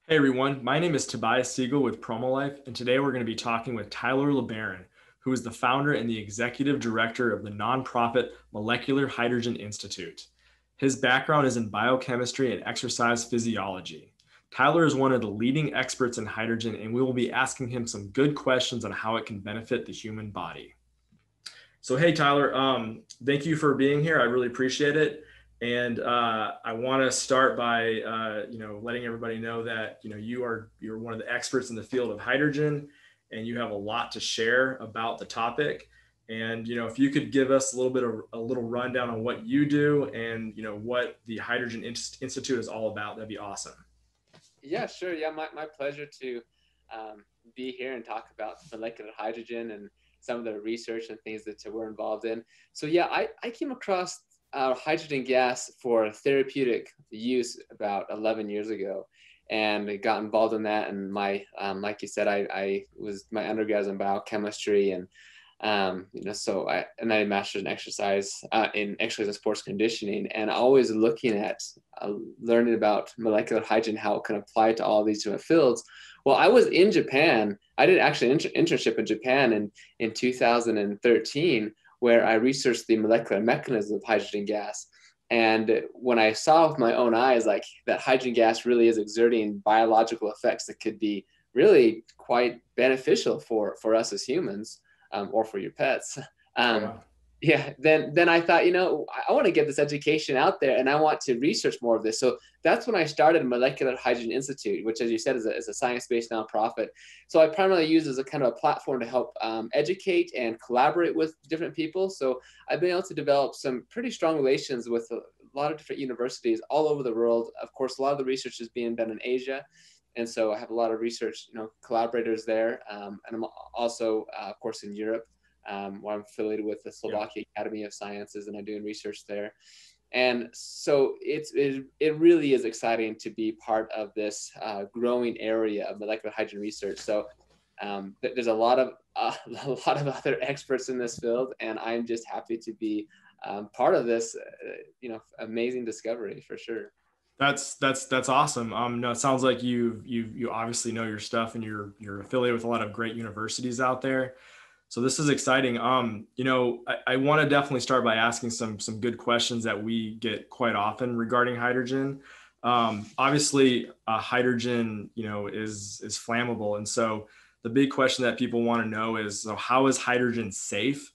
Hey everyone, my name is Tobias Siegel with PromoLife, and today we're going to be talking with Tyler Lebaron, who is the founder and the executive director of the nonprofit Molecular Hydrogen Institute. His background is in biochemistry and exercise physiology. Tyler is one of the leading experts in hydrogen, and we will be asking him some good questions on how it can benefit the human body. So, hey, Tyler, thank you for being here. I really appreciate it. And I want to start by, letting everybody know that, you're one of the experts in the field of hydrogen, and you have a lot to share about the topic. And, if you could give us a little bit of a little rundown on what you do and, what the Hydrogen Institute is all about, that'd be awesome. Yeah, sure. Yeah, my pleasure to be here and talk about molecular hydrogen and some of the research and things that we're involved in. So yeah, I came across hydrogen gas for therapeutic use about 11 years ago, and I got involved in that. And like you said, I was my undergrad was in biochemistry, and so I did master's in exercise and sports conditioning, and always looking at learning about molecular hydrogen, how it can apply to all these different fields. Well, I was in Japan. I did actually an internship in Japan in 2013, where I researched the molecular mechanism of hydrogen gas. And when I saw with my own eyes, like that hydrogen gas really is exerting biological effects that could be really quite beneficial for us as humans, or for your pets. Oh, Um, wow. yeah, then I thought, I want to get this education out there, and I want to research more of this. So that's when I started Molecular Hydrogen Institute, which, as you said, is a science-based nonprofit. So I primarily use as a kind of a platform to help educate and collaborate with different people. So I've been able to develop some pretty strong relations with a lot of different universities all over the world. Of course, a lot of the research is being done in Asia, and so I have a lot of research, collaborators there, and I'm also, of course, in Europe, where I'm affiliated with the Yeah. Slovakia Academy of Sciences, and I'm doing research there. And so it really is exciting to be part of this growing area of molecular hydrogen research. So there's a lot of a lot of other experts in this field, and I'm just happy to be part of this, amazing discovery for sure. That's awesome. No, it sounds like you obviously know your stuff, and you're affiliated with a lot of great universities out there. So this is exciting. I want to definitely start by asking some good questions that we get quite often regarding hydrogen. Obviously, hydrogen, is flammable, and so the big question that people want to know is, so how is hydrogen safe,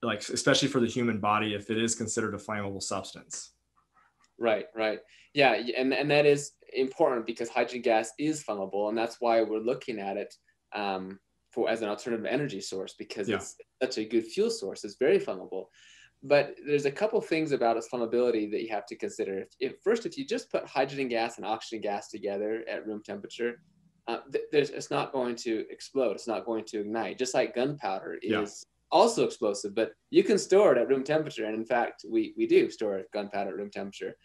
like especially for the human body, if it is considered a flammable substance? Right, right. Yeah, and that is important because hydrogen gas is flammable, and that's why we're looking at it for as an alternative energy source, because Yeah. it's such a good fuel source. It's very flammable. But there's a couple things about its flammability that you have to consider. If you just put hydrogen gas and oxygen gas together at room temperature, it's not going to explode. It's not going to ignite. Just like gunpowder Yeah. is also explosive, but you can store it at room temperature. And in fact, we do store gunpowder at room temperature.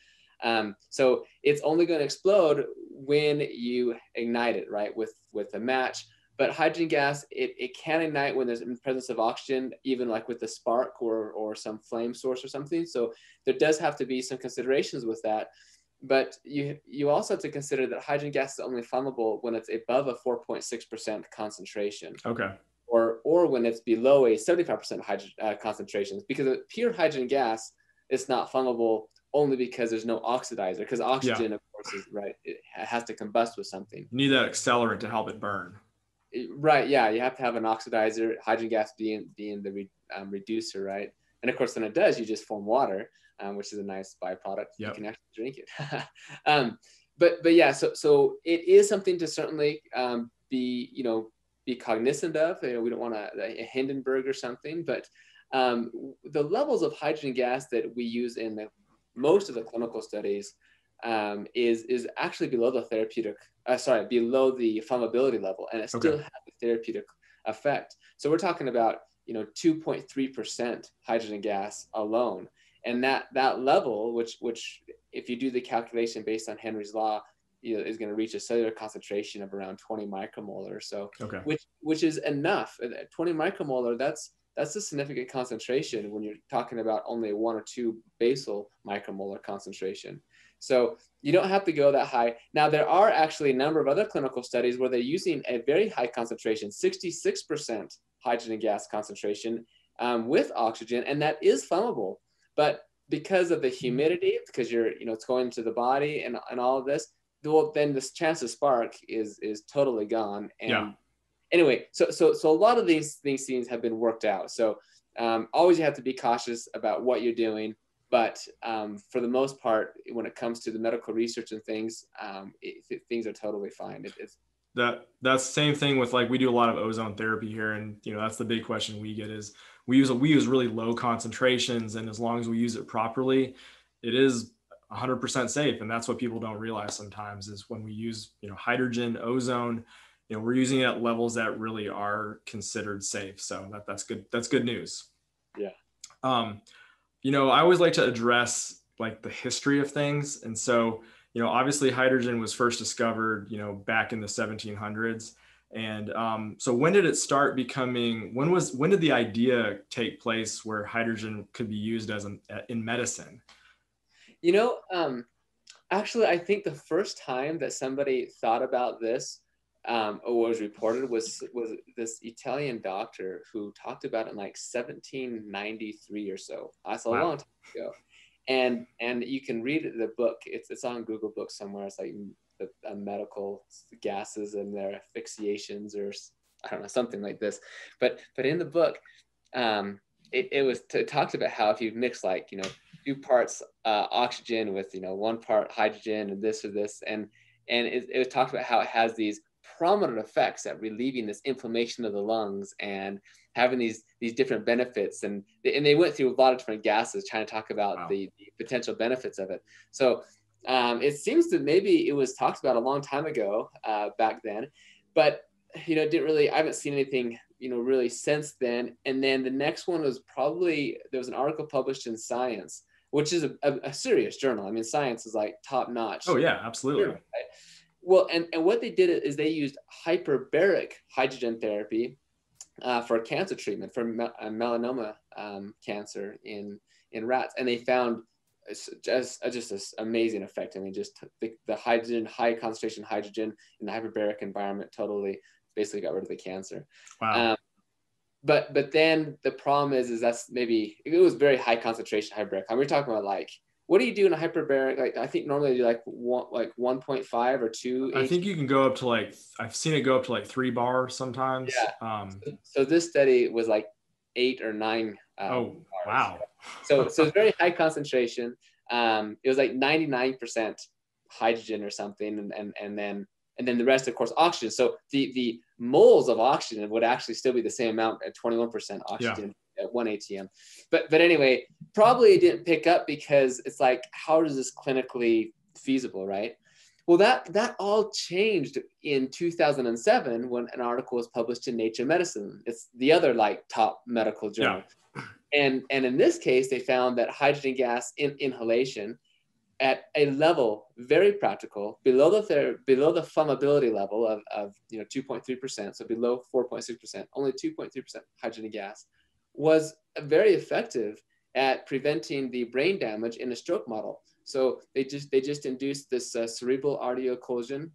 So it's only going to explode when you ignite it, right, with a match. But hydrogen gas, it can ignite when there's in presence of oxygen, even like with a spark or some flame source or something. So there does have to be some considerations with that. But you also have to consider that hydrogen gas is only flammable when it's above a 4.6% concentration, Okay. or when it's below a 75% hydrogen concentration. Because pure hydrogen gas is not flammable only because there's no oxidizer. Because Yeah. oxygen, of course, is right. It has to combust with something. You need that accelerant to help it burn. Right. Yeah. You have to have an oxidizer, hydrogen gas being the reducer, right? And of course, when it does, you just form water, which is a nice byproduct. You Yep. can actually drink it. um, but yeah, so it is something to certainly be cognizant of. We don't want a Hindenburg or something, but the levels of hydrogen gas that we use in most of the clinical studies is actually below the below the flammability level, and it Okay. still has a therapeutic effect. So we're talking about 2.3% hydrogen gas alone, and that level, which if you do the calculation based on Henry's law, is going to reach a cellular concentration of around 20 micromolar or so, Okay. which is enough. 20 micromolar, that's a significant concentration when you're talking about only 1 or 2 basal micromolar concentration. So you don't have to go that high. Now, there are actually a number of other clinical studies where they're using a very high concentration, 66% hydrogen gas concentration with oxygen, and that is flammable. But because of the humidity, because it's going into the body and all of this, well, then the chance of spark is totally gone. And anyway, so a lot of these things have been worked out. So always you have to be cautious about what you're doing. But for the most part, when it comes to the medical research and things, things are totally fine. That's the same thing with, like, we do a lot of ozone therapy here, and that's the big question we get is we use really low concentrations, and as long as we use it properly, it is 100% safe. And that's what people don't realize sometimes is when we use hydrogen, ozone, we're using it at levels that really are considered safe. So that's good. That's good news. Yeah. I always like to address like the history of things. And so, obviously hydrogen was first discovered, back in the 1700s. And so when did it start becoming, when did the idea take place where hydrogen could be used in medicine? Actually, I think the first time that somebody thought about this or was reported was this Italian doctor who talked about it in like 1793 or so. That's a long time ago. And you can read it in the book. It's on Google Books somewhere. It's like the medical gases and their asphyxiations, or I don't know, something like this. But in the book, it talked about how if you mix like 2 parts oxygen with 1 part hydrogen and this or this, and it talked about how it has these prominent effects at relieving this inflammation of the lungs and having these different benefits, and they went through a lot of different gases trying to talk about the potential benefits of it. So it seems that maybe it was talked about a long time ago back then, but didn't really, I haven't seen anything really since then. And then the next one was probably, there was an article published in Science, which is a serious journal. I mean, Science is like top notch. Oh yeah, absolutely. Journal, right? Well, and what they did is they used hyperbaric hydrogen therapy for cancer treatment, for melanoma cancer in rats, and they found just this amazing effect. I mean, just the hydrogen, high concentration hydrogen in the hyperbaric environment totally basically got rid of the cancer. Wow. But then the problem is that's maybe, it was very high concentration hyperbaric. I mean, we're talking about like, what do you do in a hyperbaric? Like, I think normally you like 1.5 or 2. I think you can go up to like, I've seen it go up to like 3 bar sometimes. Yeah. So this study was like 8 or 9. Oh, bars. wow. So it's very high concentration. It was like 99% hydrogen or something, and then the rest, of course, oxygen. So the moles of oxygen would actually still be the same amount at 21% oxygen at 1 atm. But anyway, probably it didn't pick up because it's like, how is this clinically feasible, right? Well, that all changed in 2007 when an article was published in Nature Medicine. It's the other like top medical journal. Yeah. And in this case, they found that hydrogen gas inhalation at a level very practical, below the flammability level of 2.3%, so below 4.6%, only 2.3% hydrogen gas, was very effective at preventing the brain damage in a stroke model. So they just induced this cerebral artery occlusion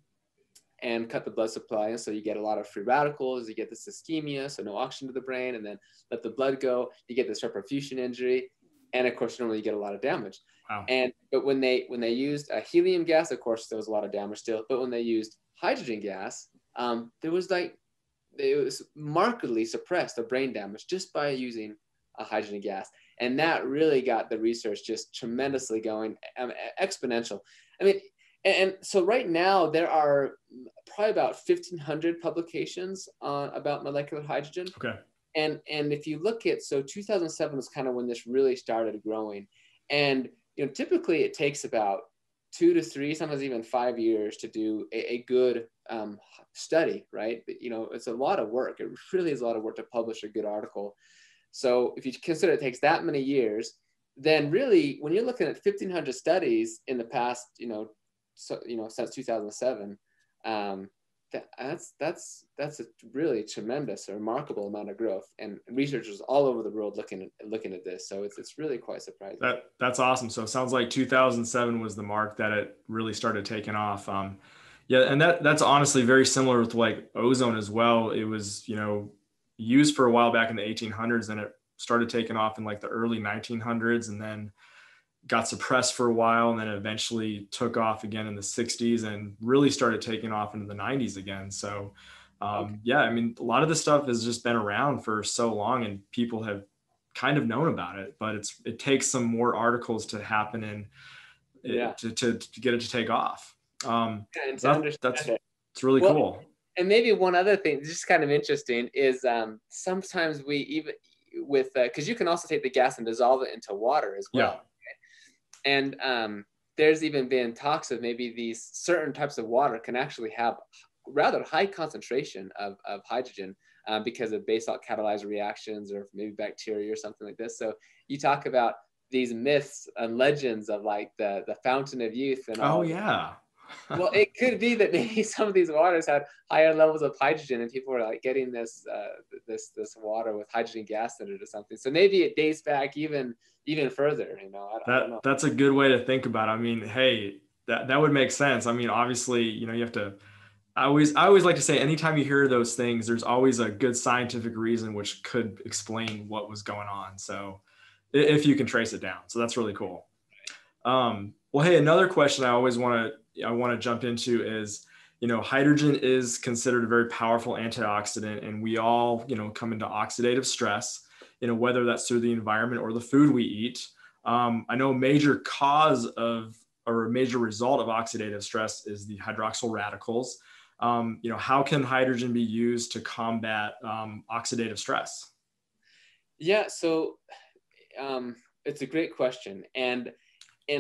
and cut the blood supply, and so you get a lot of free radicals, you get this ischemia, so no oxygen to the brain, and then let the blood go, you get this reperfusion injury, and of course normally you get a lot of damage. Wow. But when they used helium gas, of course there was a lot of damage still, but when they used hydrogen gas, it was markedly suppressed the brain damage just by using a hydrogen gas. And that really got the research just tremendously going, exponential. I mean, and so right now there are probably about 1,500 publications about molecular hydrogen. Okay. And if you look at, so 2007 was kind of when this really started growing. And typically it takes about 2 to 3, sometimes even 5 years to do a good study, right? But, it's a lot of work. It really is a lot of work to publish a good article. So if you consider it takes that many years, then really when you're looking at 1,500 studies in the past, since 2007, that's a really tremendous, remarkable amount of growth, and researchers all over the world looking at this. So it's really quite surprising. That's awesome. So it sounds like 2007 was the mark that it really started taking off. Yeah, and that's honestly very similar with like ozone as well. It was, used for a while back in the 1800s, and it started taking off in like the early 1900s, and then got suppressed for a while, and then eventually took off again in the 60s and really started taking off into the 90s again. So Okay. yeah, I mean, a lot of this stuff has just been around for so long and people have kind of known about it, but it takes some more articles to happen and Yeah. to get it to take off. And to That's understand it. it's really Well, cool. and maybe one other thing, just kind of interesting, is sometimes we even with because you can also take the gas and dissolve it into water as Yeah. well. And there's even been talks of maybe these certain types of water can actually have rather high concentration of hydrogen because of basalt catalyzed reactions or maybe bacteria or something like this. So you talk about these myths and legends of like the fountain of youth and Oh all. yeah. Well, it could be that maybe some of these waters had higher levels of hydrogen, and people were like getting this water with hydrogen gas in it or something. So maybe it dates back even further. I don't know. That's a good way to think about it. I mean, hey, that would make sense. I mean, obviously, you have to. I always like to say, anytime you hear those things, there's always a good scientific reason which could explain what was going on. So, if you can trace it down, so that's really cool. Well, hey, another question I want to jump into is, hydrogen is considered a very powerful antioxidant, and we all, come into oxidative stress, whether that's through the environment or the food we eat. I know a major cause of or a major result of oxidative stress is the hydroxyl radicals. How can hydrogen be used to combat oxidative stress? Yeah, so it's a great question, and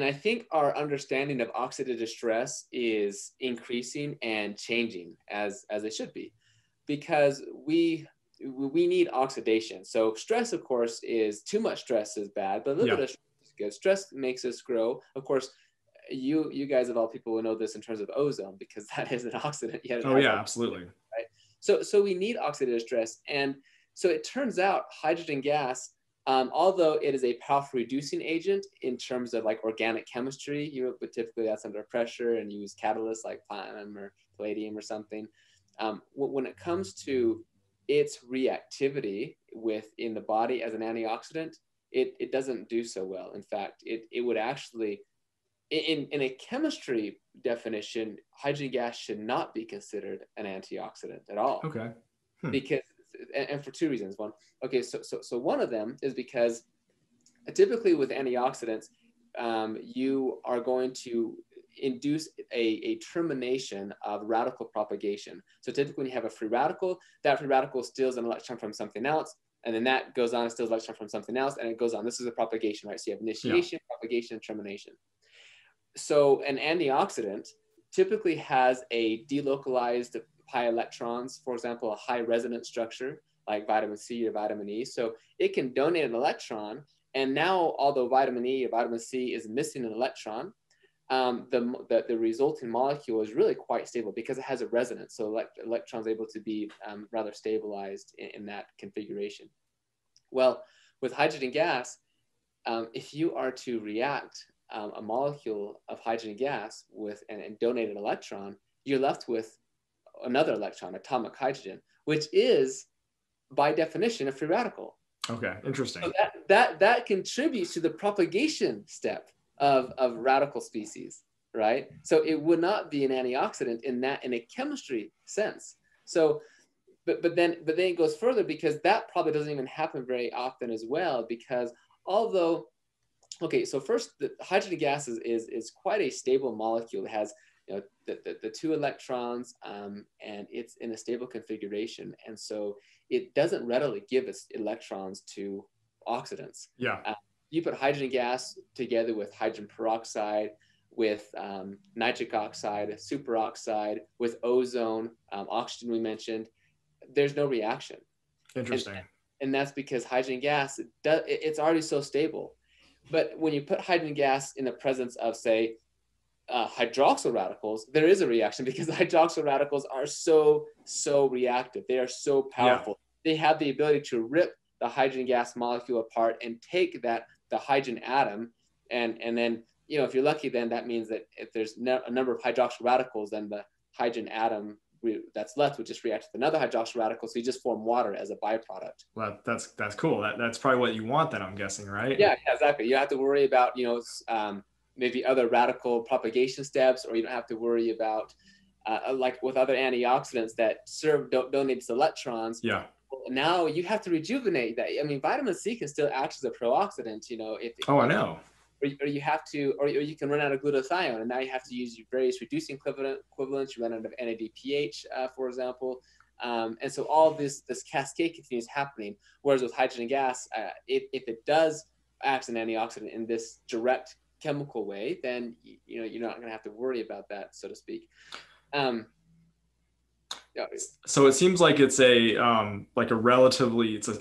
I think our understanding of oxidative stress is increasing and changing as it should be, because we need oxidation. So stress, of course, is too much stress is bad, but a little Yeah. bit of stress is good. Stress makes us grow. Of course, you guys of all people will know this in terms of ozone, because that is an oxidant. Yet it Oh has yeah, like, absolutely. right? So we need oxidative stress, and so it turns out hydrogen gas, although it is a powerful reducing agent in terms of like organic chemistry, but typically that's under pressure and you use catalysts like platinum or palladium or something. When it comes to its reactivity within the body as an antioxidant, it doesn't do so well. In fact, it would actually, in a chemistry definition, hydrogen gas should not be considered an antioxidant at all, Okay. because and for two reasons. One, okay, so one of them is because typically with antioxidants, you are going to induce a termination of radical propagation. So typically when you have a free radical, that free radical steals an electron from something else, and then that goes on and steals an electron from something else, and it goes on. This is a propagation, right? So you have initiation, propagation, and termination. So an antioxidant typically has a delocalized pi electrons, for example, a high resonance structure like vitamin C or vitamin E. So it can donate an electron. And now, although vitamin E or vitamin C is missing an electron, the resulting molecule is really quite stable because it has a resonance. So electrons are able to be rather stabilized in that configuration. Well, with hydrogen gas, if you are to react a molecule of hydrogen gas with and donate an electron, you're left with another electron, atomic hydrogen, which is by definition a free radical. Okay, interesting. So that contributes to the propagation step of radical species, right? So it would not be an antioxidant in a chemistry sense. So, but then it goes further, because that probably doesn't even happen very often as well, because although, okay, so first, the hydrogen gas is quite a stable molecule. It has the two electrons, and it's in a stable configuration, and so it doesn't readily give its electrons to oxidants. Yeah. You put hydrogen gas together with hydrogen peroxide, with nitric oxide, superoxide, with ozone, oxygen we mentioned, there's no reaction. Interesting. And that's because hydrogen gas, it's already so stable. But when you put hydrogen gas in the presence of, say, hydroxyl radicals, there is a reaction because the hydroxyl radicals are so reactive. They are so powerful. They have the ability to rip the hydrogen gas molecule apart and take the hydrogen atom, and then, you know, if you're lucky, then that means that if there's a number of hydroxyl radicals, then the hydrogen atom that's left would just react with another hydroxyl radical, so you just form water as a byproduct. Well, that's cool. That's probably what you want then, I'm guessing, right? Yeah, exactly. You don't have to worry about, you know, maybe other radical propagation steps, or you don't have to worry about like with other antioxidants that donates electrons. Yeah. Now you have to rejuvenate that. I mean, vitamin C can still act as a pro-oxidant, you know. I know. Or you have to, or you can run out of glutathione, and now you have to use your various reducing equivalents. You run out of NADPH, for example. And so all this cascade continues happening. Whereas with hydrogen gas, if it does act as an antioxidant in this direct chemical way, then you know, you're not going to have to worry about that, so to speak. So it seems like it's it's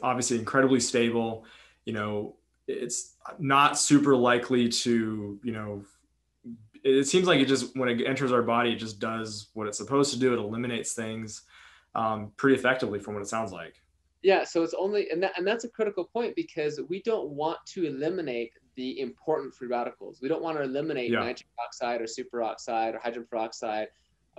obviously incredibly stable. You know, it's not super likely to, you know, it seems like it just, when it enters our body, it just does what it's supposed to do. It eliminates things pretty effectively from what it sounds like. Yeah, so it's only, and that's a critical point, because we don't want to eliminate the important free radicals. We don't want to eliminate nitric oxide or superoxide or hydrogen peroxide.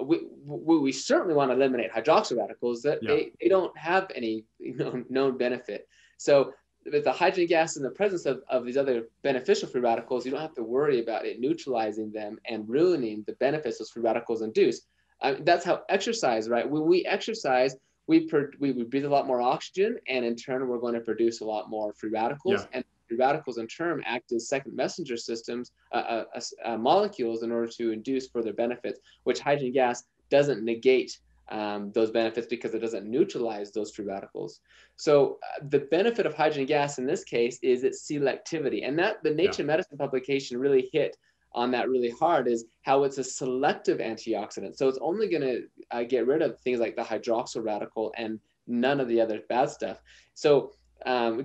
We certainly want to eliminate hydroxyl radicals that they don't have any, you know, known benefit. So with the hydrogen gas in the presence of these other beneficial free radicals, you don't have to worry about it neutralizing them and ruining the benefits those free radicals induce. That's how exercise, right? When we exercise, we breathe a lot more oxygen, and in turn, we're going to produce a lot more free radicals. And free radicals in turn act as second messenger systems, molecules, in order to induce further benefits, which hydrogen gas doesn't negate those benefits, because it doesn't neutralize those free radicals. So the benefit of hydrogen gas in this case is its selectivity. And that the Nature Medicine publication really hit on that really hard, is how it's a selective antioxidant. So it's only going to get rid of things like the hydroxyl radical and none of the other bad stuff. So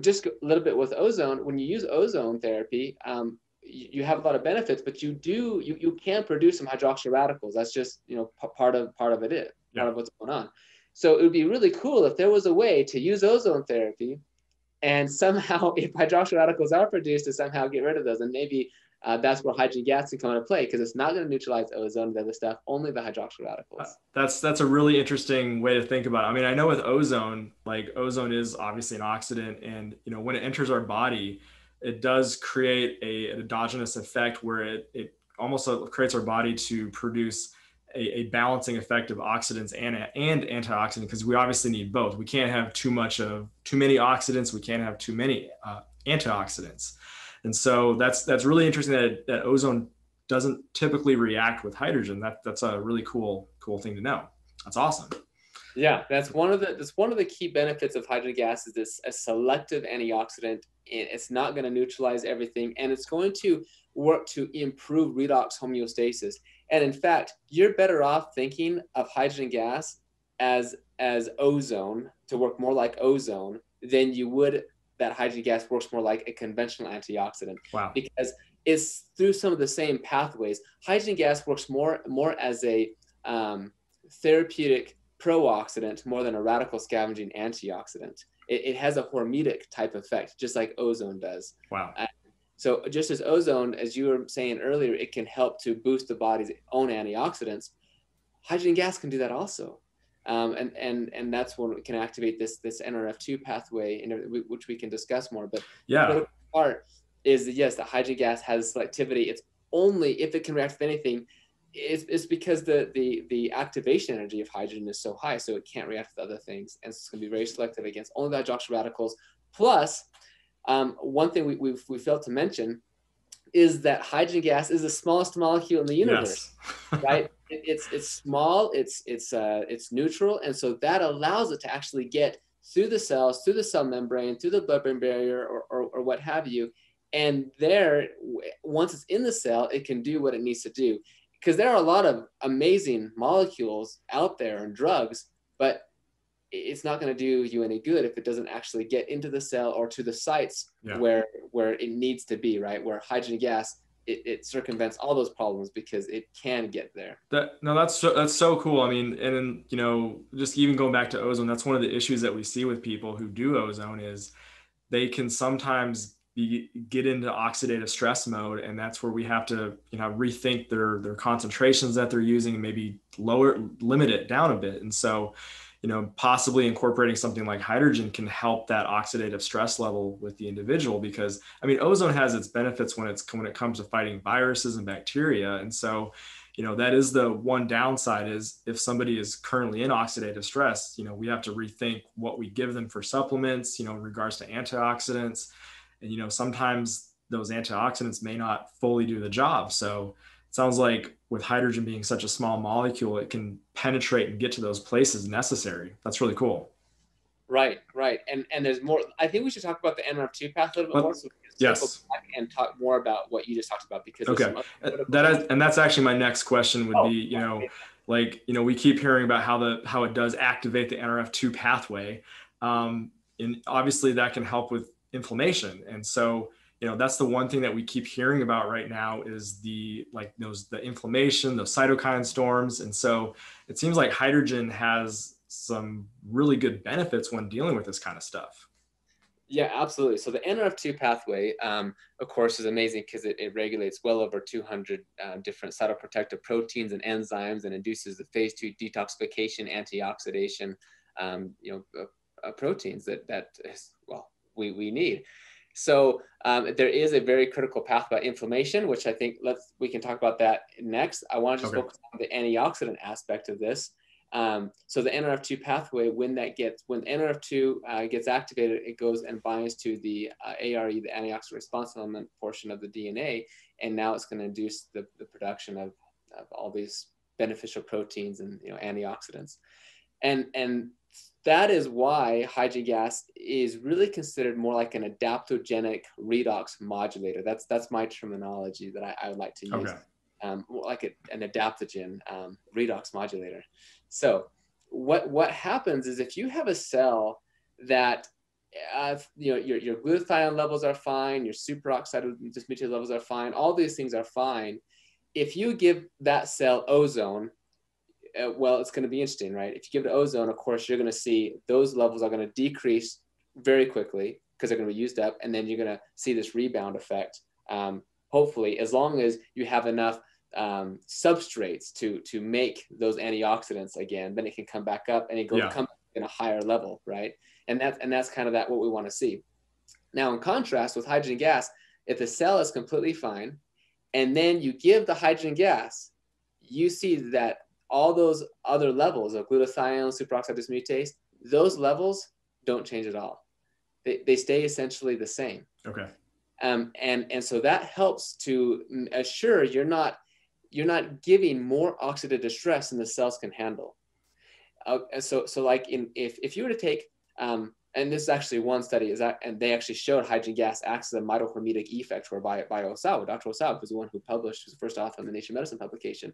just a little bit with ozone, when you use ozone therapy, you have a lot of benefits, but you can produce some hydroxyl radicals. That's just, you know, part of part of what's going on. So it would be really cool if there was a way to use ozone therapy, and somehow, if hydroxyl radicals are produced, to somehow get rid of those. And maybe that's where hydrogen gas can come into play, because it's not going to neutralize ozone and the other stuff, only the hydroxyl radicals. That's a really interesting way to think about it. I mean, I know with ozone, like ozone is obviously an oxidant, and, you know, when it enters our body, it does create an endogenous effect where it almost creates our body to produce a balancing effect of oxidants and antioxidants, because we obviously need both. We can't have too many oxidants. We can't have too many antioxidants. And so that's really interesting that ozone doesn't typically react with hydrogen. That's a really cool thing to know. That's awesome. Yeah, that's one of the key benefits of hydrogen gas, is this a selective antioxidant. It's not going to neutralize everything, and it's going to work to improve redox homeostasis. And in fact, you're better off thinking of hydrogen gas as ozone, to work more like ozone, than you would that hydrogen gas works more like a conventional antioxidant. Wow. Because it's through some of the same pathways. Hydrogen gas works more as a therapeutic pro-oxidant more than a radical scavenging antioxidant. It has a hormetic type effect, just like ozone does. Wow. So just as ozone, as you were saying earlier, it can help to boost the body's own antioxidants, hydrogen gas can do that also. And that's when we can activate this NRF2 pathway, which we can discuss more. But the critical part is that, yes, the hydrogen gas has selectivity. It's only if it can react with anything, it's because the activation energy of hydrogen is so high, so it can't react with other things, and it's going to be very selective against only the hydroxyl radicals. Plus, one thing we failed to mention is that hydrogen gas is the smallest molecule in the universe. Yes. Right? It's small, it's neutral, and so that allows it to actually get through the cells, through the cell membrane, through the blood-brain barrier, or what have you. And there, once it's in the cell, it can do what it needs to do. Because there are a lot of amazing molecules out there and drugs, but it's not going to do you any good if it doesn't actually get into the cell or to the sites where it needs to be, right? Where hydrogen gas it circumvents all those problems because it can get there. That's so cool. I mean, and then, just even going back to ozone, that's one of the issues that we see with people who do ozone is they can sometimes get into oxidative stress mode, and that's where we have to rethink their concentrations that they're using and maybe limit it down a bit. And so possibly incorporating something like hydrogen can help that oxidative stress level with the individual, because I mean ozone has its benefits when it comes to fighting viruses and bacteria. And so that is the one downside, is if somebody is currently in oxidative stress, we have to rethink what we give them for supplements, in regards to antioxidants. And, sometimes those antioxidants may not fully do the job. So it sounds like with hydrogen being such a small molecule, it can penetrate and get to those places necessary. That's really cool. Right. And there's more. I think we should talk about the NRF2 path a little bit more, so we can circle Yes. back and talk more about what you just talked about, because Okay. And that's actually my next question would be, we keep hearing about how it does activate the NRF2 pathway. And obviously that can help with inflammation. And so, that's the one thing that we keep hearing about right now is the inflammation, those cytokine storms. And so it seems like hydrogen has some really good benefits when dealing with this kind of stuff. Yeah, absolutely. So the NRF2 pathway, of course, is amazing because it regulates well over 200 different cytoprotective proteins and enzymes, and induces the phase 2 detoxification, antioxidation, proteins that we need. So there is a very critical path about inflammation, which I think we can talk about that next. I want to just focus on the antioxidant aspect of this. So the NRF2 pathway, when NRF2 gets activated, it goes and binds to the ARE, the antioxidant response element portion of the DNA, and now it's going to induce the production of all these beneficial proteins and antioxidants, and that is why hydrogen gas is really considered more like an adaptogenic redox modulator. That's my terminology that I would like to use. Like an adaptogen redox modulator. So what happens is, if you have a cell that your glutathione levels are fine, your superoxide dismutase levels are fine, all these things are fine. If you give that cell ozone, it's going to be interesting, right? If you give it ozone, of course, you're going to see those levels are going to decrease very quickly because they're going to be used up, and then you're going to see this rebound effect. Hopefully, as long as you have enough substrates to make those antioxidants again, then it can come back up and it come in a higher level, right? And that's kind of what we want to see. Now, in contrast with hydrogen gas, if the cell is completely fine, and then you give the hydrogen gas, you see that all those other levels of glutathione, superoxide dismutase, those levels don't change at all. They stay essentially the same. Okay. And so that helps to assure you're not giving more oxidative stress than the cells can handle. So like if you were to take, and this is actually one study, and they actually showed hydrogen gas acts as a mitohormetic effect, whereby Osawa, Dr. Osawa was the one who published, was the first author in the Nature Medicine publication.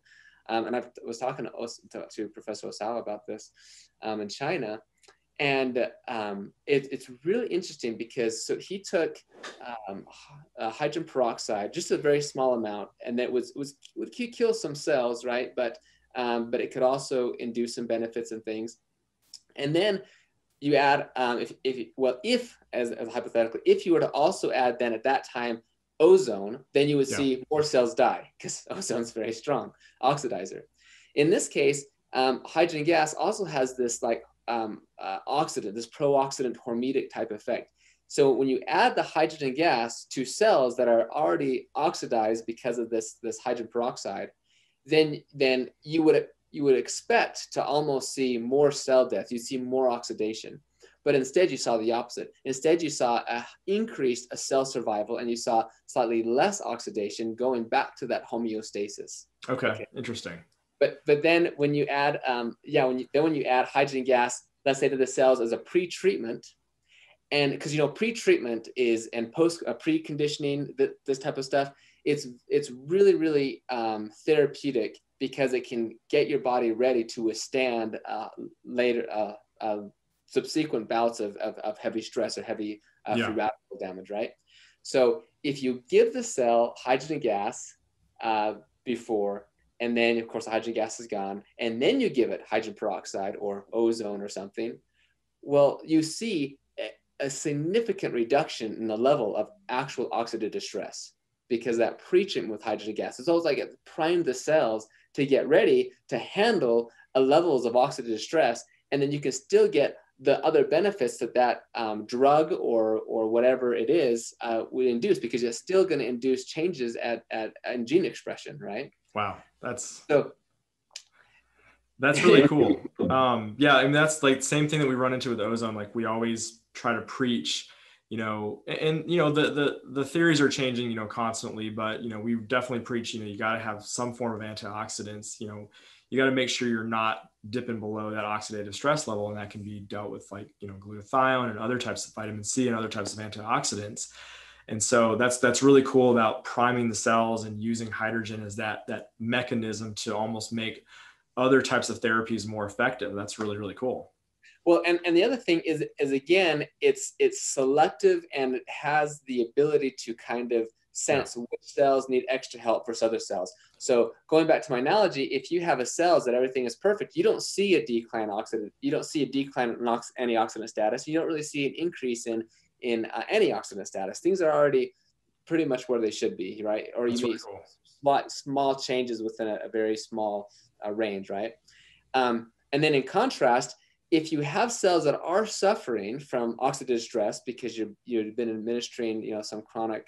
And I was talking to Professor Osawa about this in China. And it's really interesting because he took hydrogen peroxide, just a very small amount, and that would kill some cells, right? But it could also induce some benefits and things. And then you add, if hypothetically, if you were to also add then at that time ozone, then you would see more cells die, because ozone is very strong oxidizer. In this case, hydrogen gas also has this oxidant, this pro-oxidant hormetic type effect. So when you add the hydrogen gas to cells that are already oxidized because of this hydrogen peroxide, then you would expect to almost see more cell death. You see more oxidation, but instead you saw the opposite. Instead, you saw increased cell survival, and you saw slightly less oxidation, going back to that homeostasis. Okay. Interesting. But then when you add when you add hydrogen gas, let's say, to the cells as a pre-treatment, and because pre-treatment is, and post preconditioning, this type of stuff, it's really, really therapeutic, because it can get your body ready to withstand later subsequent bouts of heavy stress or heavy free radical damage, right? So if you give the cell hydrogen gas before, and then of course the hydrogen gas is gone, and then you give it hydrogen peroxide or ozone or something, well, you see a significant reduction in the level of actual oxidative stress, because that pre-treatment with hydrogen gas is always like it primed the cells to get ready to handle levels of oxidative stress, and then you can still get the other benefits that drug or whatever it is would induce, because it's still going to induce changes in gene expression, right? Wow, that's So really cool. Yeah, I mean, that's like the same thing that we run into with ozone. Like we always try to preach, and the theories are changing, constantly, but we definitely preach, you got to have some form of antioxidants. You got to make sure you're not dipping below that oxidative stress level, and that can be dealt with like glutathione and other types of vitamin C and other types of antioxidants. And so that's really cool about priming the cells and using hydrogen as that mechanism to almost make other types of therapies more effective. That's really, really cool. Well, and the other thing is again, it's selective, and it has the ability to kind of sense which cells need extra help versus other cells. So going back to my analogy, if you have a cells that everything is perfect, you don't see a decline in antioxidant status. You don't really see an increase in antioxidant status. Things are already pretty much where they should be, right? Or you meet small changes within a very small range, right? And then in contrast, if you have cells that are suffering from oxidative stress because you've been administering some chronic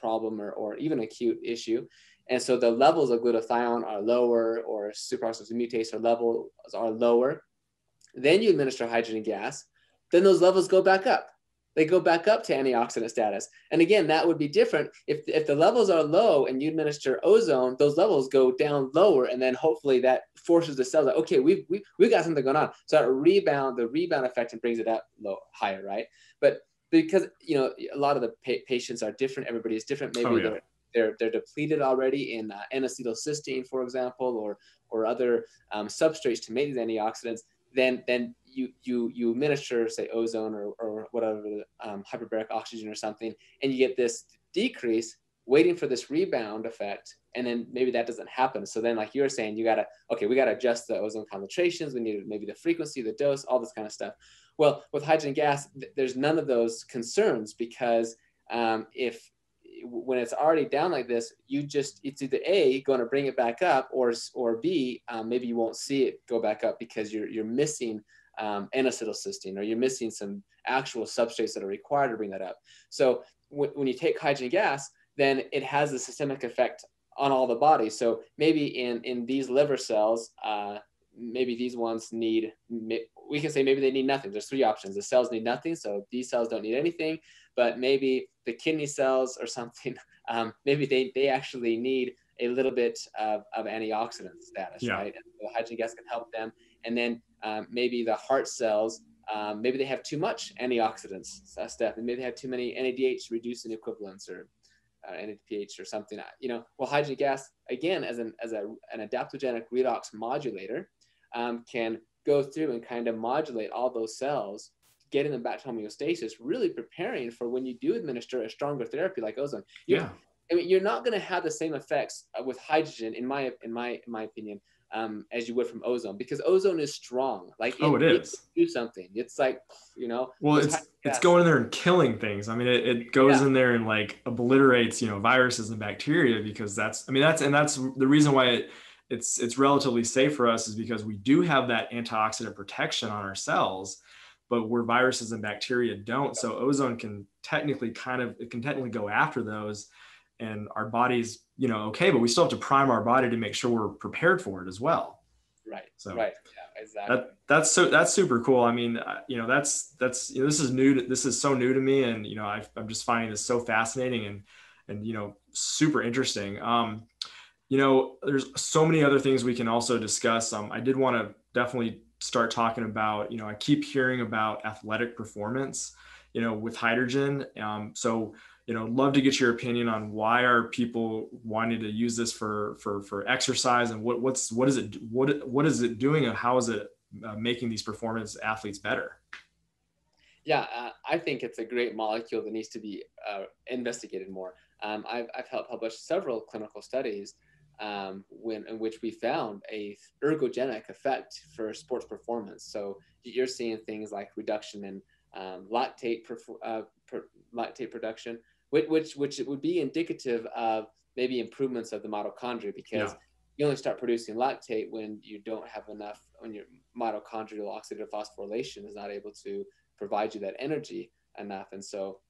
problem or even acute issue, and so the levels of glutathione are lower, or superoxide mutase levels are lower, then you administer hydrogen gas, then those levels go back up. They go back up to antioxidant status. And again, that would be different if the levels are low and you administer ozone, those levels go down lower, and then hopefully that forces the cells like, okay, we got something going on. So the rebound effect, and brings it up higher, right? But because a lot of the patients are different, everybody is different. Maybe they're depleted already in N-acetylcysteine, for example, or other substrates to make these antioxidants. Then you administer, say, ozone or whatever, hyperbaric oxygen or something, and you get this decrease, waiting for this rebound effect, and then maybe that doesn't happen. So then, like you were saying, we got to adjust the ozone concentrations. We need maybe the frequency, the dose, all this kind of stuff. Well, with hydrogen gas, there's none of those concerns, because when it's already down like this, it's either A, going to bring it back up, or B, maybe you won't see it go back up because you're missing N-acetylcysteine, or you're missing some actual substrates that are required to bring that up. So when you take hydrogen gas, then it has a systemic effect on all the body. So maybe in these liver cells, maybe these ones we can say maybe they need nothing. There's three options. The cells need nothing, so these cells don't need anything. But maybe the kidney cells or something, maybe they actually need a little bit of antioxidant status, right? And the hydrogen gas can help them. And then maybe the heart cells, maybe they have too much antioxidants stuff, and maybe they have too many NADH reducing equivalents, or NADPH or something. Well, hydrogen gas, again, as an adaptogenic redox modulator, can go through and kind of modulate all those cells, getting them back to homeostasis, really preparing for when you do administer a stronger therapy like ozone. You're not going to have the same effects with hydrogen, in my opinion, as you would from ozone, because ozone is strong. Like it is. Do something. It's like, Well, it's going in there and killing things. I mean, it goes in there and like obliterates, viruses and bacteria, because that's the reason why it's relatively safe for us, is because we do have that antioxidant protection on our cells, but where viruses and bacteria don't. So ozone can technically go after those, and our body's, okay, but we still have to prime our body to make sure we're prepared for it as well. Right. So right. Yeah, exactly. That's super cool. I mean, this is so new to me, and, I'm just finding this so fascinating and super interesting. There's so many other things we can also discuss. I did want to definitely start talking about, I keep hearing about athletic performance, with hydrogen. So, love to get your opinion on why are people wanting to use this for exercise, and what is it doing, and how is it making these performance athletes better? Yeah, I think it's a great molecule that needs to be investigated more. I've helped publish several clinical studies in which we found a ergogenic effect for sports performance. So you're seeing things like reduction in lactate production, which would be indicative of maybe improvements of the mitochondria, because Yeah. you only start producing lactate when you don't have enough, when your mitochondrial oxidative phosphorylation is not able to provide you that energy enough. And so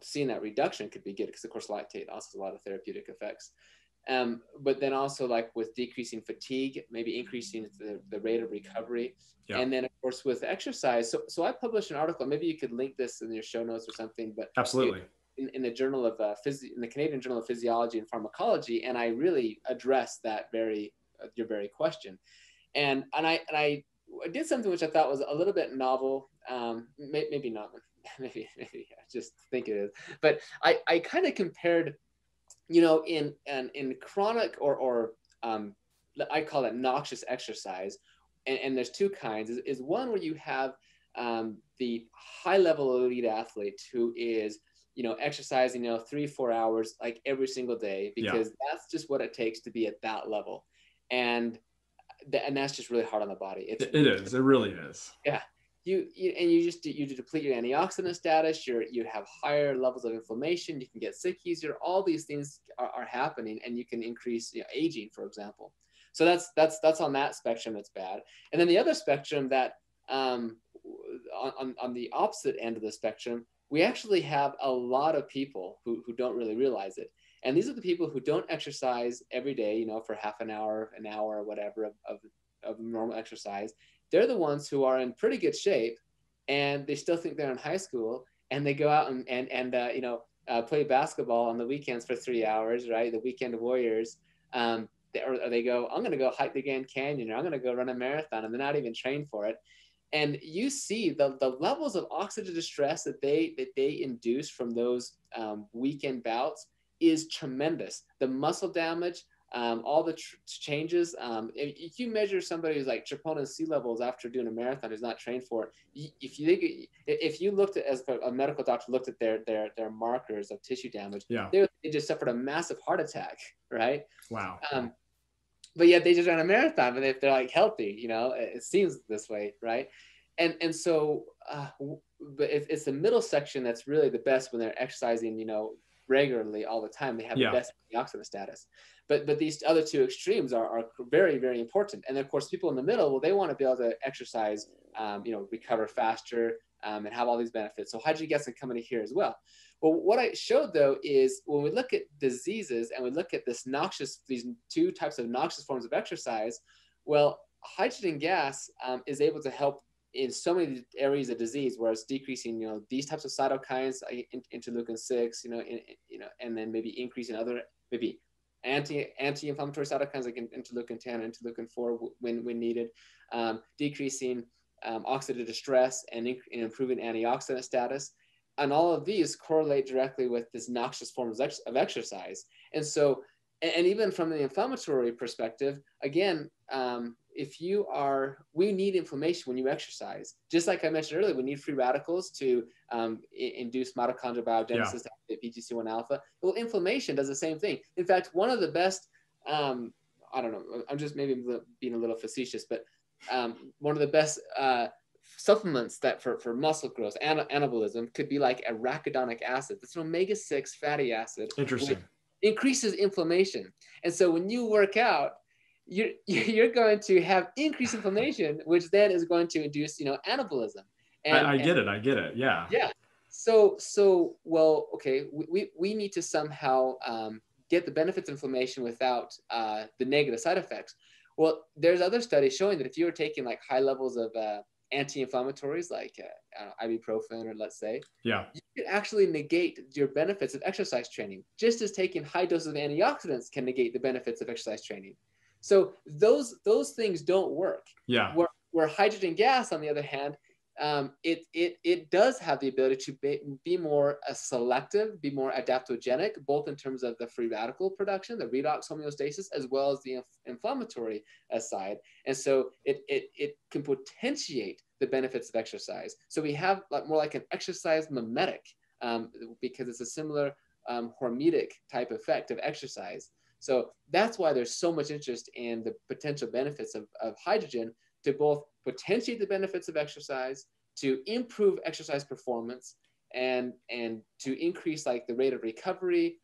seeing that reduction could be good, because of course lactate also has a lot of therapeutic effects. But then also, like with decreasing fatigue, maybe increasing the rate of recovery. Yeah. And then of course with exercise. So I published an article, maybe you could link this in your show notes or something, but Absolutely. in the journal of in the Canadian Journal of Physiology and Pharmacology. And I really addressed that your very question. And I did something which I thought was a little bit novel, maybe not, maybe I just think it is, but I kind of compared, in chronic or I call it noxious exercise, and there's two kinds. Is one where you have the high level elite athlete who is exercising 3-4 hours like every single day, because that's just what it takes to be at that level, and that's just really hard on the body. It is. It really is. Yeah. You deplete your antioxidant status. You have higher levels of inflammation. You can get sick easier. All these things are happening, and you can increase aging, for example. So that's on that spectrum. That's bad. And then the other spectrum, that on the opposite end of the spectrum, we actually have a lot of people who don't really realize it. And these are the people who don't exercise every day, for half an hour, or whatever of normal exercise. They're the ones who are in pretty good shape, and they still think they're in high school, and they go out and play basketball on the weekends for 3 hours, right? The weekend warriors. They go, I'm going to go hike the Grand Canyon, or I'm going to go run a marathon, and they're not even trained for it. And you see the levels of oxidative stress that they induce from those weekend bouts is tremendous. The muscle damage, all the changes. If you measure somebody who's like troponin C levels after doing a marathon who's not trained for it, if you looked at, as a medical doctor looked at their markers of tissue damage, they just suffered a massive heart attack, right? Wow. But yet they just ran a marathon, and if they're like healthy, it seems this way, right? And so, but it's the middle section that's really the best when they're exercising, regularly all the time. They have the best antioxidant status. But these other two extremes are very, very important. And of course, people in the middle, well, they want to be able to exercise, recover faster, and have all these benefits. So hydrogen gas can come into here as well. Well, what I showed though is when we look at diseases and we look at these two types of noxious forms of exercise, well, hydrogen gas is able to help in so many areas of disease, where it's decreasing, these types of cytokines, interleukin 6, and then maybe increasing other maybe anti-inflammatory cytokines like interleukin 10, interleukin 4 when needed, decreasing oxidative stress and improving antioxidant status. And all of these correlate directly with this noxious forms of exercise. And so, and even from the inflammatory perspective, again, we need inflammation when you exercise. Just like I mentioned earlier, we need free radicals to induce mitochondrial biogenesis, PGC1 alpha. Well, inflammation does the same thing. In fact, one of the best, I don't know, I'm just maybe being a little facetious, but one of the best supplements that for muscle growth, anabolism, could be like arachidonic acid. It's an omega-6 fatty acid. Interesting. Which increases inflammation. And so when you work out, you're going to have increased inflammation, which then is going to induce, anabolism. And I get it. Yeah. Yeah. So well, okay, we need to somehow get the benefits of inflammation without the negative side effects. Well, there's other studies showing that if you were taking like high levels of anti-inflammatories like ibuprofen, or let's say, you could actually negate your benefits of exercise training, just as taking high doses of antioxidants can negate the benefits of exercise training. So those things don't work. Yeah. Where hydrogen gas, on the other hand, it does have the ability to be more selective, be more adaptogenic, both in terms of the free radical production, the redox homeostasis, as well as the inflammatory side. And so it can potentiate the benefits of exercise. So we have more like an exercise mimetic, because it's a similar hormetic type effect of exercise. So that's why there's so much interest in the potential benefits of hydrogen to both potentiate the benefits of exercise, to improve exercise performance, and to increase like the rate of recovery.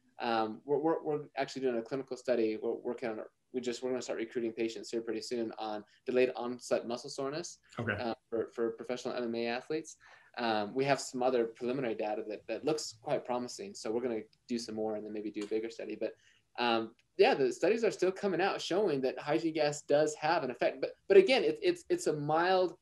We're actually doing a clinical study. We're working on we're going to start recruiting patients here pretty soon on delayed onset muscle soreness. Okay. For professional MMA athletes. We have some other preliminary data that looks quite promising. So we're going to do some more and then maybe do a bigger study. But yeah, the studies are still coming out showing that hydrogen gas does have an effect. But again, it's a mild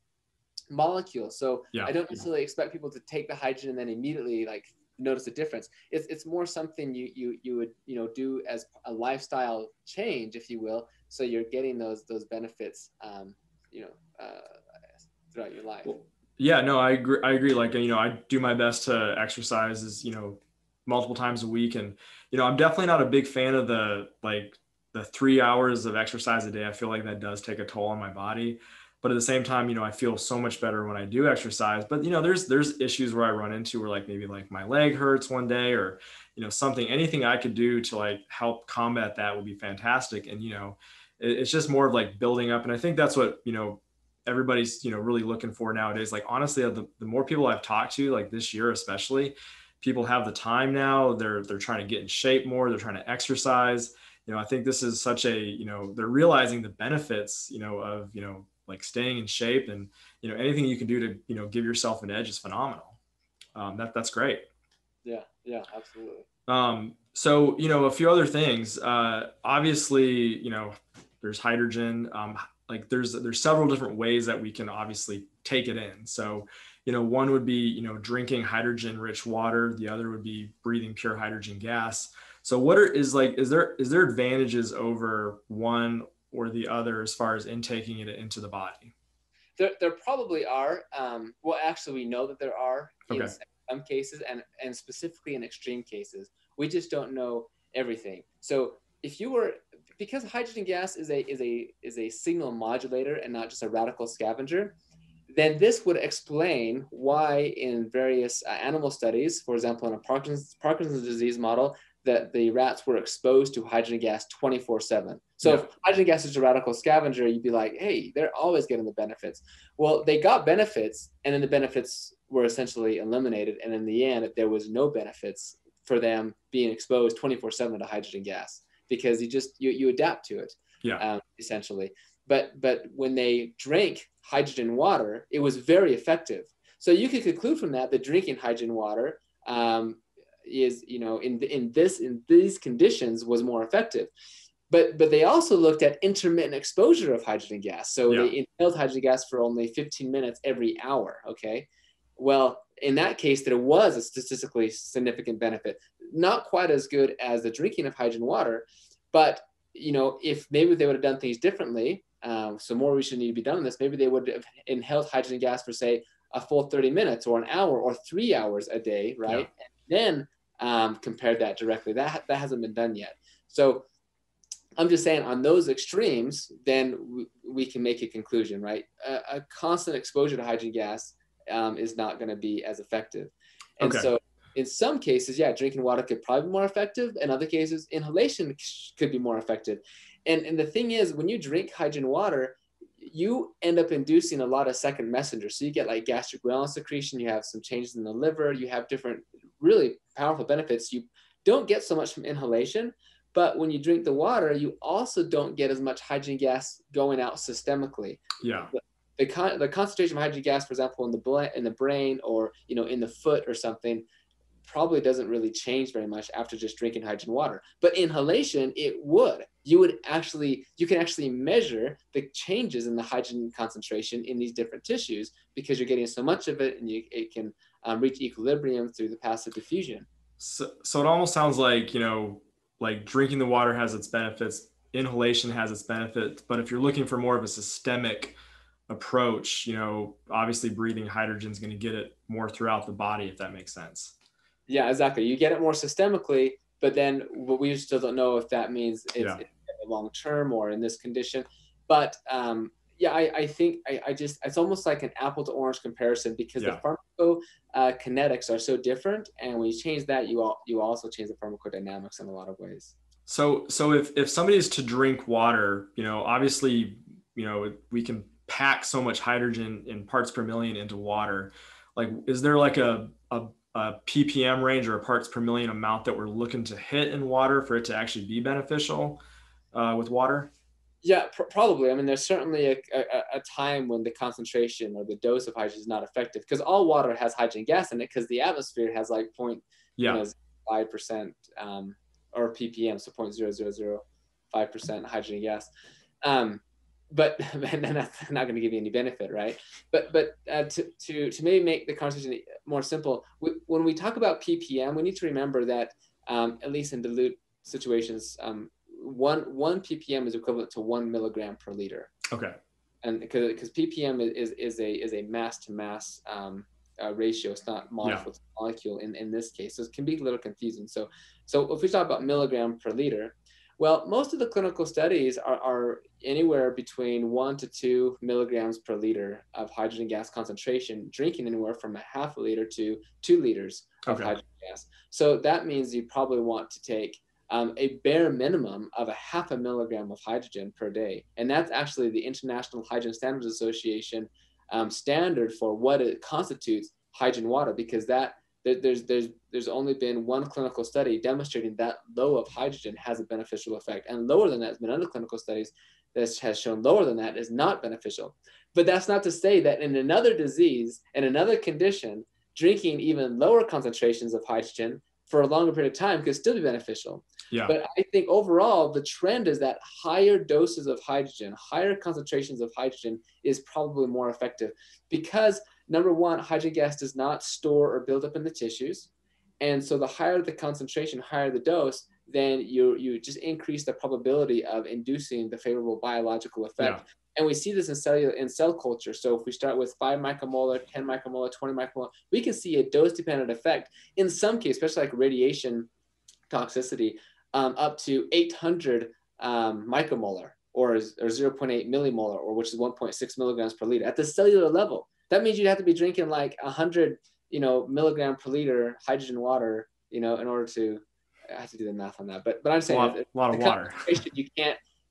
molecule. So Yeah. I don't necessarily expect people to take the hydrogen and then immediately like notice a difference. It's more something you would do as a lifestyle change, if you will. So you're getting those benefits, throughout your life. Well, yeah, no, I agree. Like, I do my best to exercise multiple times a week. And, I'm definitely not a big fan of the 3 hours of exercise a day. I feel like that does take a toll on my body. But at the same time, I feel so much better when I do exercise. But, there's issues where I run into where maybe my leg hurts one day or, anything I could do to help combat that would be fantastic. And, it's just more of building up. And I think that's what, everybody's, really looking for nowadays. Honestly, the more people I've talked to, this year, especially, people have the time now. They're trying to get in shape more. They're trying to exercise. I think this is such a, they're realizing the benefits, of, staying in shape, and, anything you can do to, give yourself an edge is phenomenal. That's great. Yeah, absolutely. So, a few other things, obviously, there's hydrogen, there's several different ways that we can obviously take it in. So, one would be, drinking hydrogen rich water. The other would be breathing pure hydrogen gas. So is there advantages over one or the other as far as intaking it into the body? There probably are. Well, actually, we know that there are in some cases, and specifically in extreme cases. We just don't know everything. So because hydrogen gas is a signal modulator and not just a radical scavenger, then this would explain why in various animal studies, for example, in a Parkinson's disease model, that the rats were exposed to hydrogen gas 24/7. So if hydrogen gas is a radical scavenger, you'd be like, hey, they're always getting the benefits. Well, they got benefits, and then the benefits were essentially eliminated. And in the end, there was no benefits for them being exposed 24/7 to hydrogen gas, because you adapt to it, essentially. But when they drank hydrogen water, it was very effective. So you could conclude from that drinking hydrogen water is, in these conditions was more effective. But they also looked at intermittent exposure of hydrogen gas. So they inhaled hydrogen gas for only 15 minutes every hour. Okay. Well, in that case, there was a statistically significant benefit. Not quite as good as the drinking of hydrogen water, but if maybe they would have done things differently, so more research need to be done on this. Maybe they would have inhaled hydrogen gas for, say, a full 30 minutes or an hour or 3 hours a day, right? Yeah. And then compared that directly. That hasn't been done yet. So I'm just saying, on those extremes, then we can make a conclusion, right? A constant exposure to hydrogen gas is not going to be as effective. And so in some cases, drinking water could probably be more effective. In other cases, inhalation could be more effective. And the thing is, when you drink hydrogen water, you end up inducing a lot of second messengers. So you get like gastric ghrelin secretion, you have some changes in the liver, you have different really powerful benefits. You don't get so much from inhalation, but when you drink the water, you also don't get as much hydrogen gas going out systemically. Yeah. The concentration of hydrogen gas, for example, in the brain or in the foot or something, probably doesn't really change very much after just drinking hydrogen water. But inhalation, it would. You can actually measure the changes in the hydrogen concentration in these different tissues, because you're getting so much of it, and it can reach equilibrium through the passive diffusion. So it almost sounds like, drinking the water has its benefits, inhalation has its benefits, but if you're looking for more of a systemic approach, obviously breathing hydrogen is going to get it more throughout the body, if that makes sense. Yeah, exactly. You get it more systemically, but then we still don't know if that means it's long term or in this condition. But Yeah, I think I just, it's almost like an apple to orange comparison, because Yeah. the pharmacokinetics are so different, and when you change that, you also change the pharmacodynamics in a lot of ways. So if somebody is to drink water, obviously, we can pack so much hydrogen in parts per million into water. Like, is there like a ppm range or a parts per million amount that we're looking to hit in water for it to actually be beneficial with water? Yeah, probably. I mean, there's certainly a time when the concentration or the dose of hydrogen is not effective, because all water has hydrogen gas in it, because the atmosphere has like Yeah. 5% or ppm, so 0.0005% hydrogen gas. Um, but and that's not going to give you any benefit, right? To maybe make the conversation more simple, when we talk about ppm, we need to remember that at least in dilute situations, one ppm is equivalent to 1 milligram per liter. Okay. And because ppm is a mass to mass ratio, it's not molecule to molecule in this case, so it can be a little confusing. So if we talk about milligram per liter, well, most of the clinical studies are anywhere between 1 to 2 milligrams per liter of hydrogen gas concentration, drinking anywhere from a half a liter to 2 liters of hydrogen gas. So that means you probably want to take a bare minimum of a half a milligram of hydrogen per day. And that's actually the International Hydrogen Standards Association standard for what it constitutes hydrogen water, because there's only been one clinical study demonstrating that low of hydrogen has a beneficial effect, and lower than that has been other clinical studies that has shown lower than that is not beneficial. But that's not to say that in another disease and another condition, drinking even lower concentrations of hydrogen for a longer period of time could still be beneficial. Yeah. But I think overall, the trend is that higher doses of hydrogen, higher concentrations of hydrogen is probably more effective, because number one, hydrogen gas does not store or build up in the tissues. And so the higher the concentration, higher the dose, then you just increase the probability of inducing the favorable biological effect. Yeah. And we see this in cell culture. So if we start with 5 micromolar, 10 micromolar, 20 micromolar, we can see a dose-dependent effect in some cases, especially like radiation toxicity, up to 800 micromolar, or 0.8 millimolar, or which is 1.6 milligrams per liter at the cellular level. That means you'd have to be drinking like 100, milligram per liter hydrogen water, in order to, I have to do the math on that. But I'm saying a lot of water.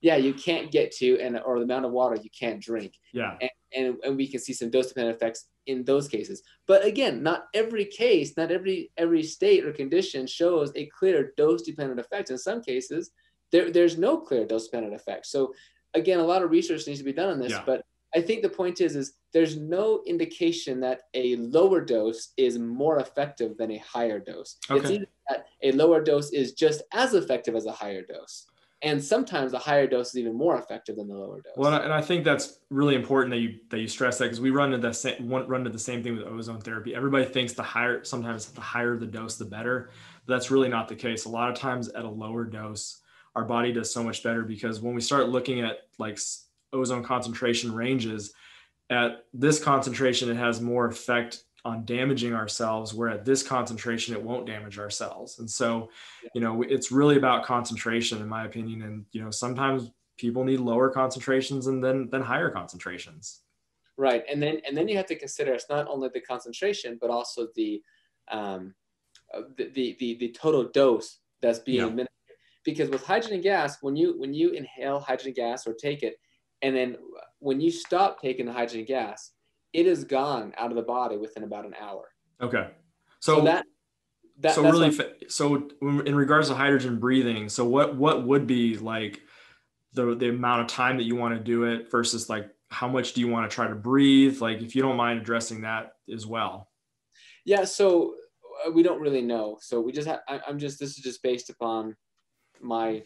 You can't get to, or the amount of water you can't drink. Yeah. And we can see some dose-dependent effects in those cases. But again, not every case, not every state or condition shows a clear dose-dependent effect. In some cases, there's no clear dose-dependent effect. So again, a lot of research needs to be done on this. But I think the point is there's no indication that a lower dose is more effective than a higher dose. Okay. It's either that a lower dose is just as effective as a higher dose, and sometimes a higher dose is even more effective than the lower dose. Well, and I think that's really important that you stress that, because we run into the same thing with ozone therapy. Everybody thinks sometimes the higher the dose, the better. But that's really not the case. A lot of times at a lower dose, our body does so much better, because when we start looking at like ozone concentration ranges, at this concentration, it has more effect on damaging our cells, where at this concentration, it won't damage our cells. And so, it's really about concentration, in my opinion. And, sometimes people need lower concentrations and then higher concentrations. Right. And then you have to consider it's not only the concentration, but also the total dose that's being administered. Because with hydrogen gas, when you inhale hydrogen gas or take it, and then when you stop taking the hydrogen gas, it is gone out of the body within about an hour. Okay. So in regards to hydrogen breathing, so what would be like the amount of time that you want to do it versus like how much do you want to try to breathe? Like, if you don't mind addressing that as well. Yeah. So we don't really know. So we just this is just based upon my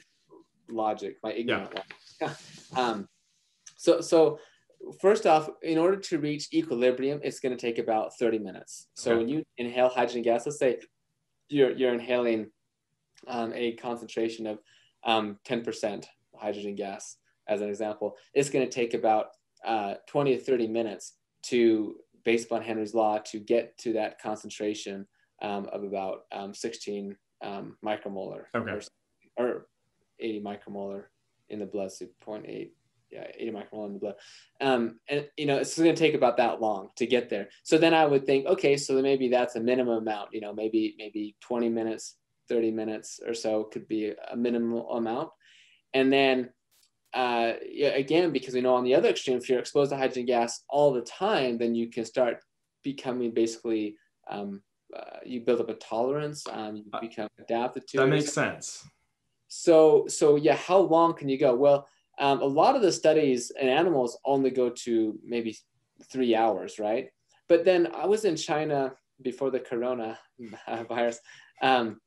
logic, my ignorant logic. So first off, in order to reach equilibrium, it's going to take about 30 minutes. So when you inhale hydrogen gas, let's say you're inhaling a concentration of 10% hydrogen gas, as an example, it's going to take about 20 to 30 minutes based upon Henry's law, to get to that concentration of about 16 micromolar, or 80 micromolar in the blood, so 0.8 yeah, 80 micromolar in the blood. And you know, it's going to take about that long to get there. So then I would think, okay, so then maybe that's a minimum amount, you know, maybe 20 minutes, 30 minutes or so could be a minimal amount. And then yeah, again, because we know on the other extreme, if you're exposed to hydrogen gas all the time, then you can start becoming basically, you build up a tolerance, you become adapted to that it. makes sense. So yeah, how long can you go? Well, a lot of the studies in animals only go to maybe 3 hours, right? But then I was in China before the corona virus, and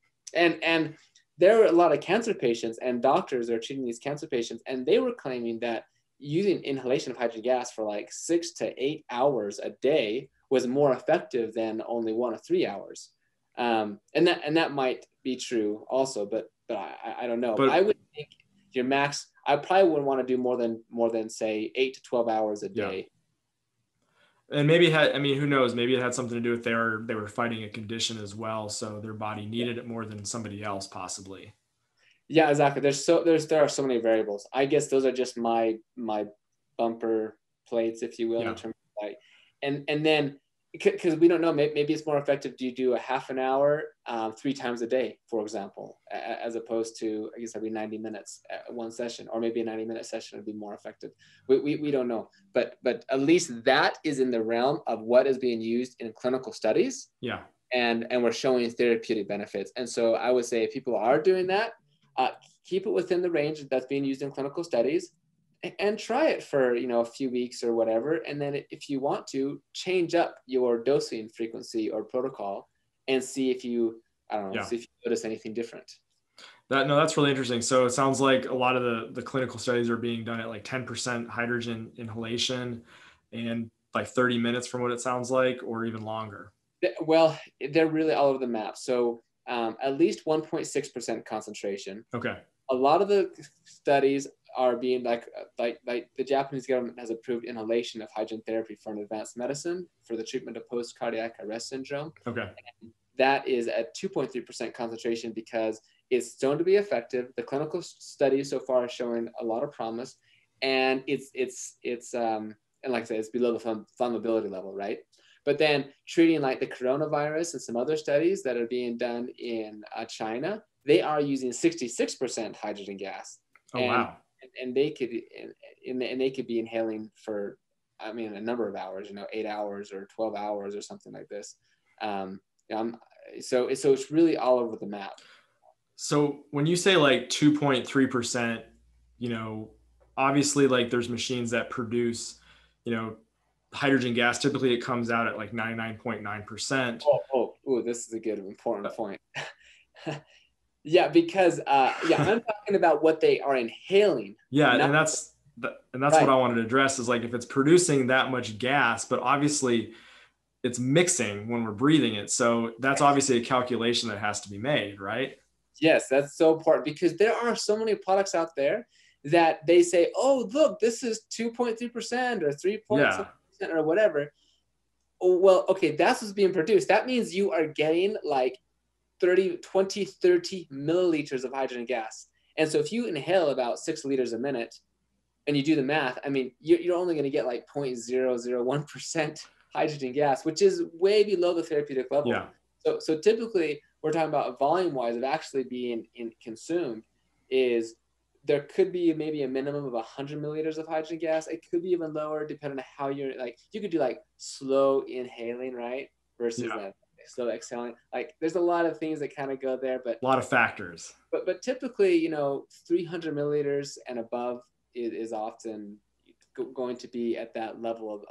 there were a lot of cancer patients, and doctors are treating these cancer patients, and they were claiming that using inhalation of hydrogen gas for like 6 to 8 hours a day was more effective than only 1 or 3 hours. And that might be true also, but I don't know. But I would think your max, I probably wouldn't want to do more than say 8 to 12 hours a day. And maybe I mean, who knows? Maybe it had something to do with they were fighting a condition as well, so their body needed it more than somebody else, possibly. Yeah, exactly. There are so many variables. I guess those are just my bumper plates, if you will, in terms of like, and then because we don't know, maybe it's more effective. Do you do a half an hour 3 times a day, for example, as opposed to, I guess, every 90 minutes one session, or maybe a 90-minute session would be more effective. We don't know, but at least that is in the realm of what is being used in clinical studies. Yeah. And we're showing therapeutic benefits. And so I would say if people are doing that, keep it within the range that's being used in clinical studies, and try it for, you know, a few weeks or whatever. And then if you want to, change up your dosing frequency or protocol and see if you, I don't know, see if you notice anything different. That's really interesting. So it sounds like a lot of the clinical studies are being done at like 10% hydrogen inhalation and like 30 minutes from what it sounds like, or even longer. Well, they're really all over the map. So at least 1.6% concentration. Okay. A lot of the studies are being like the Japanese government has approved inhalation of hydrogen therapy for an advanced medicine for the treatment of post-cardiac arrest syndrome. Okay. And that is at 2.3% concentration because it's shown to be effective. The clinical studies so far are showing a lot of promise, and it's and like I said, it's below the flammability level, right? But then treating like the coronavirus and some other studies that are being done in China, they are using 66% hydrogen gas. Oh, wow. And they could be inhaling for, I mean, a number of hours, you know, 8 hours or 12 hours or something like this. So it's really all over the map. So when you say like 2.3%, you know, obviously like there's machines that produce, you know, hydrogen gas. Typically it comes out at like 99.9%. Oh, this is a good, important point. Yeah, because I'm talking about what they are inhaling. Yeah, and that's right. What I wanted to address is like if it's producing that much gas, but obviously it's mixing when we're breathing it. So that's obviously a calculation that has to be made, right? Yes, that's so important because there are so many products out there that they say, oh, look, this is 2.3% or 3.7% or whatever. Oh, well, okay, that's what's being produced. That means you are getting like 30 milliliters of hydrogen gas. And so if you inhale about 6 liters a minute and you do the math, I mean, you're only going to get like 0.001% hydrogen gas, which is way below the therapeutic level. Yeah. So typically we're talking about volume wise of actually being consumed is there could be maybe a minimum of 100 milliliters of hydrogen gas. It could be even lower depending on how you're like, you could do like slow inhaling, right? Versus slow exhaling. Like there's a lot of things that kind of go there, but a lot of factors. But typically, you know, 300 milliliters and above is often going to be at that level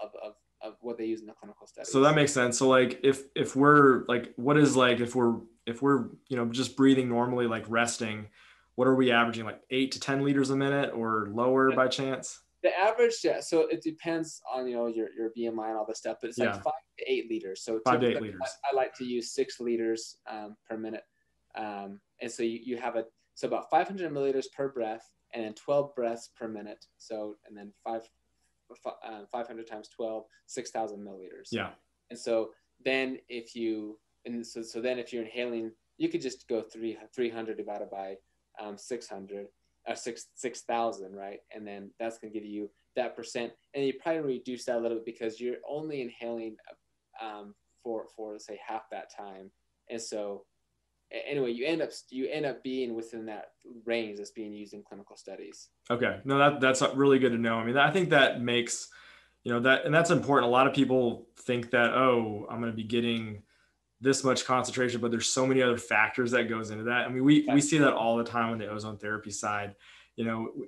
of what they use in the clinical studies. So that makes sense. So like if we're like, what is like if we're you know just breathing normally, like resting, what are we averaging, like 8 to 10 liters a minute or lower by chance? The average, so it depends on, you know, your BMI and all this stuff, but it's like 5 to 8 liters. So 5 to 8 liters. I like to use 6 liters per minute, and so you have so about 500 milliliters per breath, and then 12 breaths per minute. So and then 500 times 12, 6,000 milliliters. Yeah. And so then if you're inhaling, you could just go 300 divided by 600. 6,000, right? And then that's going to give you that percent. And you probably reduce that a little bit because you're only inhaling for let's say half that time. And so anyway, you end up being within that range that's being used in clinical studies. Okay. No, that's really good to know. I mean, I think that makes, that, and that's important. A lot of people think that, oh, I'm going to be getting this much concentration, but there's so many other factors that goes into that. I mean, we see that all the time on the ozone therapy side.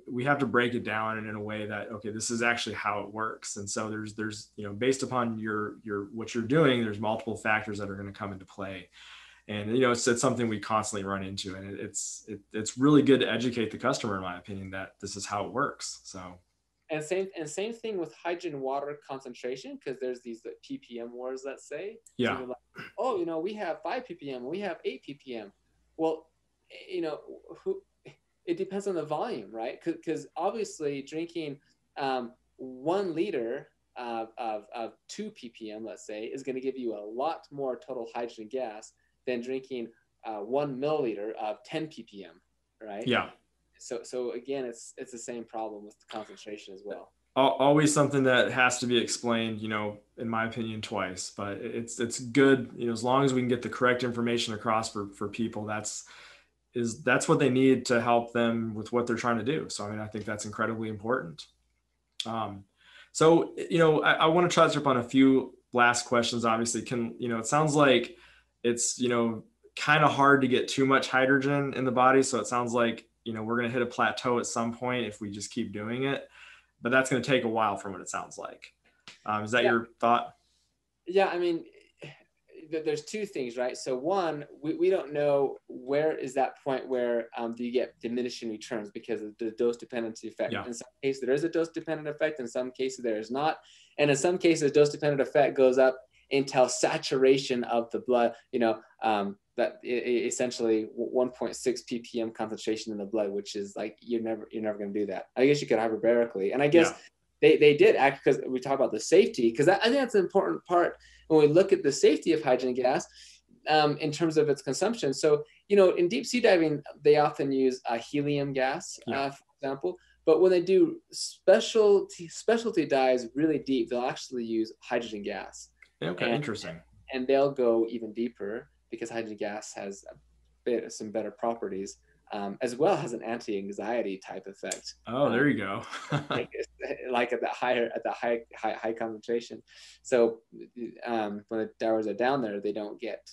We have to break it down in a way that, okay, this is actually how it works. And so there's, based upon your what you're doing, there's multiple factors that are going to come into play. And, it's something we constantly run into, and it's really good to educate the customer, in my opinion, that this is how it works. So. And same thing with hydrogen water concentration, because there's these ppm wars, let's say. Yeah. So like, oh, we have 5 ppm, we have 8 ppm. Well, it depends on the volume, right? Because obviously drinking 1 liter of 2 ppm, let's say, is going to give you a lot more total hydrogen gas than drinking 1 milliliter of 10 ppm, right? Yeah. So again, it's the same problem with the concentration as well. Always something that has to be explained, in my opinion, twice. But it's good, as long as we can get the correct information across for people. That's what they need to help them with what they're trying to do. So I mean, I think that's incredibly important. So I want to touch up on a few last questions. Obviously, it sounds like it's kind of hard to get too much hydrogen in the body. So it sounds like we're going to hit a plateau at some point if we just keep doing it, but that's going to take a while from what it sounds like. Is that your thought? Yeah. I mean, there's 2 things, right? So one, we don't know where is that point where do you get diminishing returns because of the dose dependency effect. Yeah. In some cases, there is a dose dependent effect. In some cases, there is not. And in some cases, dose dependent effect goes up until saturation of the blood, that essentially 1.6 ppm concentration in the blood, which is like, you're never going to do that. I guess you could hyperbarically. And I guess they did act, because we talk about the safety, because I think that's an important part when we look at the safety of hydrogen gas in terms of its consumption. So, in deep sea diving, they often use helium gas, for example. But when they do specialty dives really deep, they'll actually use hydrogen gas. Okay, interesting. And they'll go even deeper because hydrogen gas has some better properties, as well as an anti-anxiety type effect. Oh, there you go. Like at the high concentration. So when the divers are down there, they don't get.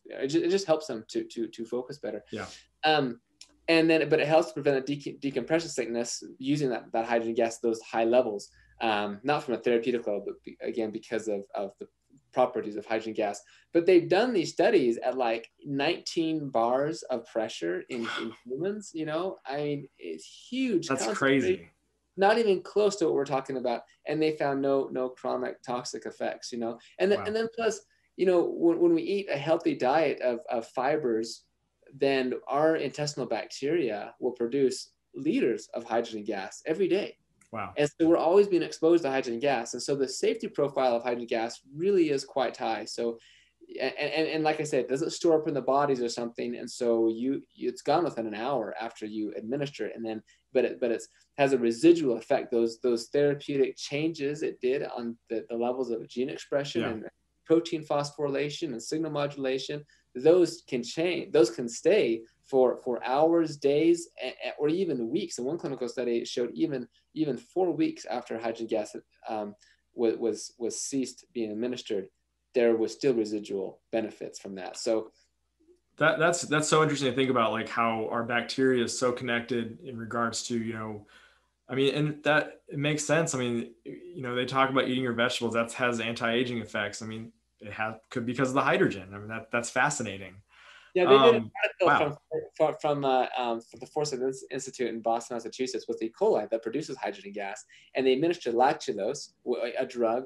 It just helps them to focus better. Yeah. But it helps prevent a decompression sickness using that hydrogen gas at those high levels. Not from a therapeutic level, but again, because of the properties of hydrogen gas. But they've done these studies at like 19 bars of pressure in humans. I mean, it's huge. That's crazy. Not even close to what we're talking about. And they found no chronic toxic effects, and then plus, when we eat a healthy diet of fibers, then our intestinal bacteria will produce liters of hydrogen gas every day. Wow. And so we're always being exposed to hydrogen gas. And so the safety profile of hydrogen gas really is quite high. So, and like I said, it doesn't store up in the bodies or something. And so it's gone within an hour after you administer it. And then, but it has a residual effect. Those therapeutic changes it did on the levels of gene expression and protein phosphorylation and signal modulation, those can change, those can stay for hours, days, or even weeks. In one clinical study, it showed even 4 weeks after hydrogen gas was ceased being administered, there was still residual benefits from that. So that's so interesting to think about, like how our bacteria is so connected in regards to, I mean, and that it makes sense. I mean, they talk about eating your vegetables, that has anti-aging effects. I mean, could because of the hydrogen. I mean, that's fascinating. Yeah, they did an article from the Forsyth Institute in Boston, Massachusetts, with E. coli that produces hydrogen gas, and they administered lactulose, a drug,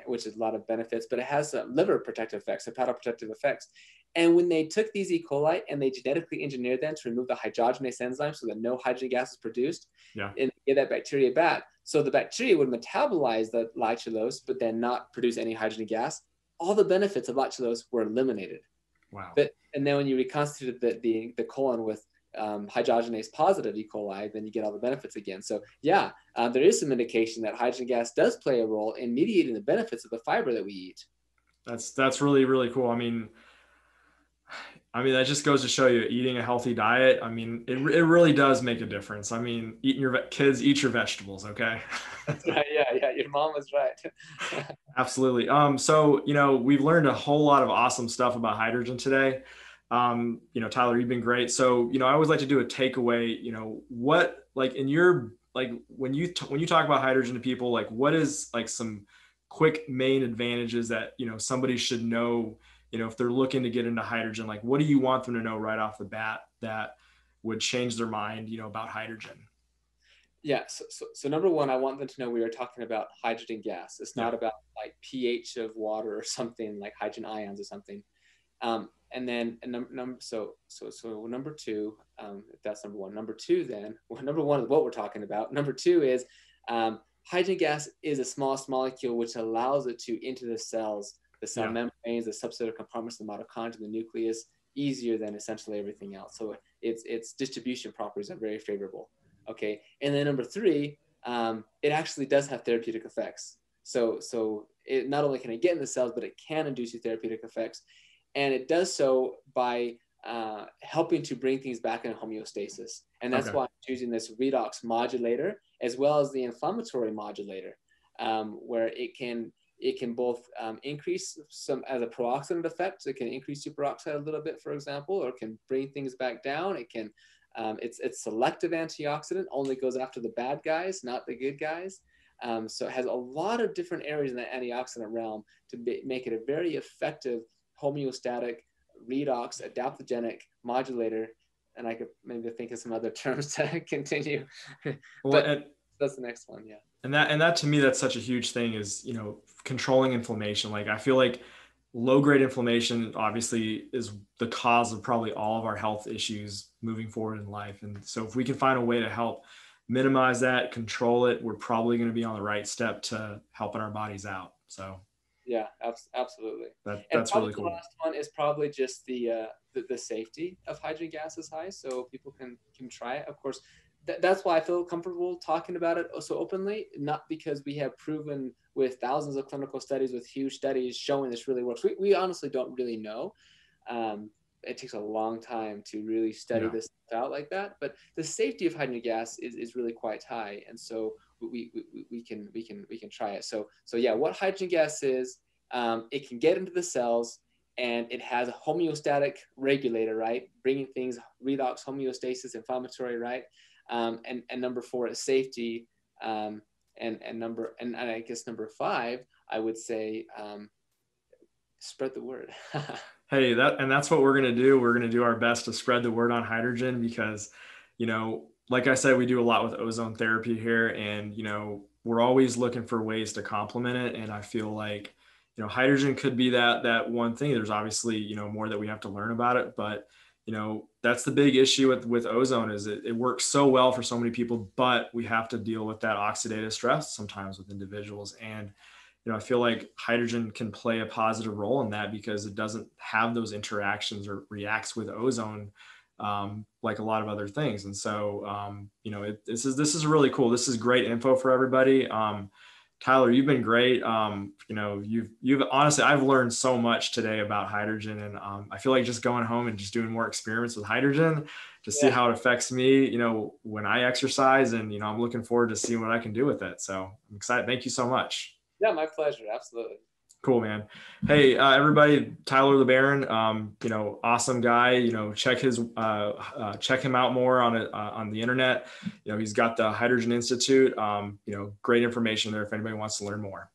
which is a lot of benefits, but it has liver protective effects, hepatoprotective effects. And when they took these E. coli and they genetically engineered them to remove the hydrogenase enzyme so that no hydrogen gas is produced, and get that bacteria back, so the bacteria would metabolize the lactulose, but then not produce any hydrogen gas, all the benefits of lactulose were eliminated. Wow. And then when you reconstituted the colon with hydrogenase positive E. coli, then you get all the benefits again. So yeah, there is some indication that hydrogen gas does play a role in mediating the benefits of the fiber that we eat. That's really, really cool. I mean, that just goes to show you eating a healthy diet. I mean, it really does make a difference. I mean, eating your kids, eat your vegetables. Okay. That's right. Yeah. Yeah. Your mom was right. Absolutely. So, we've learned a whole lot of awesome stuff about hydrogen today. Tyler, you've been great. So, I always like to do a takeaway, what, like in your, like when you talk about hydrogen to people, like what is like some quick main advantages that, somebody should know, if they're looking to get into hydrogen, like what do you want them to know right off the bat that would change their mind, about hydrogen? Yeah. So number one, I want them to know we are talking about hydrogen gas. It's not Yeah. about like pH of water or something like hydrogen ions or something. And then number two, if that's number one. Number two, then number one is what we're talking about. Number two is hydrogen gas is a smallest molecule which allows it to enter the cells, the cell membranes, the subcellular compartments, the mitochondria, the nucleus, easier than essentially everything else. So its distribution properties are very favorable. Okay, and then number three, it actually does have therapeutic effects. So it not only can it get in the cells, but it can induce therapeutic effects, and it does so by helping to bring things back into homeostasis. And that's why I'm choosing this redox modulator as well as the inflammatory modulator, where it can both increase some as a pro-oxidant effect. So it can increase superoxide a little bit, for example, or it can bring things back down. It can it's selective antioxidant, only goes after the bad guys, not the good guys. So it has a lot of different areas in the antioxidant realm to make it a very effective homeostatic, redox, adaptogenic modulator. And I could maybe think of some other terms to continue. But that's the next one, yeah. And that to me, that's such a huge thing is, controlling inflammation. Like I feel like low grade inflammation obviously is the cause of probably all of our health issues moving forward in life. And so if we can find a way to help minimize that, control it, we're probably going to be on the right step to helping our bodies out. So yeah, absolutely. That's really cool. The last one is probably just the safety of hydrogen gas is high, so people can try it. Of course, that's why I feel comfortable talking about it so openly, not because we have proven with thousands of clinical studies, with huge studies showing this really works. We honestly don't really know. It takes a long time to really study this out like that, but the safety of hydrogen gas is really quite high, and so we can try it. So yeah, what hydrogen gas is, it can get into the cells, and it has a homeostatic regulator, right? Bringing things redox, homeostasis, inflammatory, right? And number four is safety. And I guess number five, I would say, spread the word. Hey, that's what we're going to do. We're going to do our best to spread the word on hydrogen because, like I said, we do a lot with ozone therapy here, and, we're always looking for ways to complement it. And I feel like, hydrogen could be that one thing. There's obviously, more that we have to learn about it, but that's the big issue with ozone is it works so well for so many people, but we have to deal with that oxidative stress sometimes with individuals. And, I feel like hydrogen can play a positive role in that because it doesn't have those interactions or reacts with ozone like a lot of other things. And so, this is really cool. This is great info for everybody. Tyler, you've been great. You've honestly, I've learned so much today about hydrogen, and I feel like just going home and just doing more experiments with hydrogen to see how it affects me, when I exercise, and, I'm looking forward to seeing what I can do with it. So I'm excited. Thank you so much. Yeah, my pleasure. Absolutely. Cool, man. Hey, everybody, Tyler Lebaron, awesome guy, check him out more on the internet. He's got the Hydrogen Institute, great information there if anybody wants to learn more.